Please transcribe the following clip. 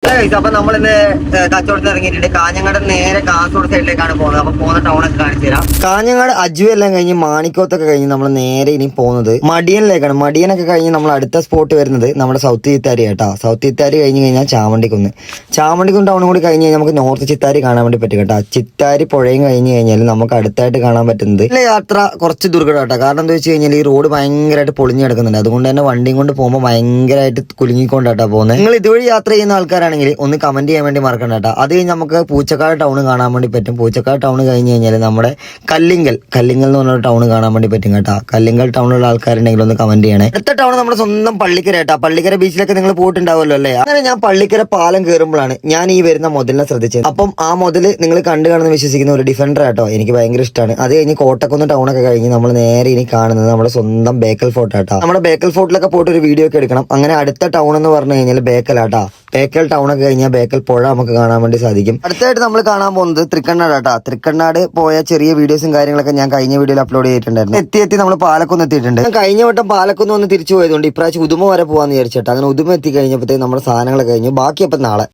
അപ്പൊ നമ്മളിന്ന് കച്ചവടത്തിൽ ഇറങ്ങിയിട്ടുണ്ട്. കാഞ്ഞങ്ങാട് നേരെ കാസർഗോഡ് സൈഡിലേക്കാണ് പോകുന്നത്. അപ്പൊ പോകുന്ന ടൗണൊക്കെ കാണിച്ചു തരാം. കാഞ്ഞങ്ങാട് അജു എല്ലാം കഴിഞ്ഞ് മാണിക്കോത്തൊക്കെ കഴിഞ്ഞ് നമ്മൾ നേരെ ഇനി പോകുന്നത് മടിയനിലേക്കാണ്. മടിയനൊക്കെ കഴിഞ്ഞ് നമ്മൾ അടുത്ത സ്പോട്ട് വരുന്നത് നമ്മുടെ സൗത്ത് ചിത്താരി കേട്ടോ. സൗത്ത് ചിത്താരി കഴിഞ്ഞ് കഴിഞ്ഞാൽ ചാമണ്ടിക്കുന്ന് ടൗണും കൂടി കഴിഞ്ഞ് കഴിഞ്ഞാൽ നമുക്ക് നോർത്ത് ചിത്താരി കാണാൻ വേണ്ടി പറ്റും കേട്ടോ. ചിത്താരി പുഴയും കഴിഞ്ഞ് കഴിഞ്ഞാൽ നമുക്ക് അടുത്തായിട്ട് കാണാൻ പറ്റുന്നത് യാത്ര കുറച്ച് ദുർഘടം കേട്ടോ. കാരണം എന്താ വെച്ച് കഴിഞ്ഞാൽ ഈ റോഡ് ഭയങ്കരമായിട്ട് പൊളിഞ്ഞു കിടക്കുന്നുണ്ട്. അതുകൊണ്ട് തന്നെ വണ്ടിയും കൊണ്ട് പോകുമ്പോൾ ഭയങ്കരമായിട്ട് കുലുങ്ങിക്കൊണ്ടാട്ടോ പോകുന്നത്. നിങ്ങൾ ഇതുവഴി യാത്ര ചെയ്യുന്ന ആൾക്കാരാണെങ്കിൽ ഒന്ന് കമന്റ് ചെയ്യാൻ വേണ്ടി മറക്കണ്ട കേട്ടോ. അത് കഴിഞ്ഞ് നമുക്ക് പൂച്ചക്കാട് ടൗൺ കാണാൻ വേണ്ടി പറ്റും. പൂച്ചക്കാട് ടൗൺ കഴിഞ്ഞ് കഴിഞ്ഞാൽ നമ്മുടെ കല്ലിങ്കൽ എന്ന് പറഞ്ഞൊരു ടൗൺ കാണാൻ വേണ്ടി പറ്റും കേട്ടോ. കല്ലിങ്കൽ ടൗണിലുള്ള ആൾക്കാരുണ്ടെങ്കിൽ ഒന്ന് കമന്റ് ചെയ്യണേ. അടുത്ത ടൗൺ നമ്മുടെ സ്വന്തം പള്ളിക്കര കേട്ടോ. പള്ളിക്കര ബീച്ചിലൊക്കെ നിങ്ങൾ പോയിട്ടുണ്ടാവുമല്ലോ അല്ലേ? അങ്ങനെ ഞാൻ പള്ളിക്കര പാലം കയറുമ്പോഴാണ് ഞാൻ ഈ വരുന്ന മുതലിനെ ശ്രദ്ധിച്ചത്. അപ്പം ആ മുതല് നിങ്ങൾ കണ്ടു കാണുന്ന വിശ്വസിക്കുന്ന ഒരു ഡിഫൻഡർ കേട്ടോ. എനിക്ക് ഭയങ്കര ഇഷ്ടമാണ്. അത് കഴിഞ്ഞ് കോട്ടക്കുന്ന് ടൗണൊക്കെ കഴിഞ്ഞ് നമ്മൾ നേരെ ഇനി കാണുന്നത് നമ്മുടെ സ്വന്തം ബേക്കൽ ഫോർട്ട് കേട്ടോ. നമ്മുടെ ബേക്കൽ ഫോർട്ടിലൊക്കെ പോയിട്ട് ഒരു വീഡിയോ ഒക്കെ എടുക്കണം. അങ്ങനെ അടുത്ത ടൗൺ എന്ന് പറഞ്ഞു കഴിഞ്ഞാൽ ബേക്കലാട്ടോ. ബേക്കൽ ടൗണൊക്കെ കഴിഞ്ഞാൽ ബേക്കൽ പുഴ നമുക്ക് കാണാൻ വേണ്ടി സാധിക്കും. അടുത്തായിട്ട് നമ്മൾ കാണാൻ പോകുന്നത് തൃക്കണ്ണാട് കേട്ടോ. തൃക്കണ്ണാട് പോയ ചെറിയ വീഡിയോസും കാര്യങ്ങളൊക്കെ ഞാൻ കഴിഞ്ഞ വീഡിയോയിൽ അപ്ലോഡ് ചെയ്തിട്ടുണ്ടായിരുന്നു. എത്തി നമ്മൾ പാലക്കുന്ന് എത്തിയിട്ടുണ്ട്. ഞാൻ കഴിഞ്ഞ വട്ടം പാലക്കുന്ന് വന്ന് തിരിച്ചു പോയതുകൊണ്ട് ഇപ്രാവശ്യം ഉദുമ വരെ പോകാന്ന് വിചാരിച്ചിട്ട് അങ്ങനെ ഉദുമ എത്തി കഴിഞ്ഞപ്പോഴത്തേക്ക് നമ്മുടെ സാധനങ്ങൾ കഴിഞ്ഞു. ബാക്കി അപ്പം നാളെ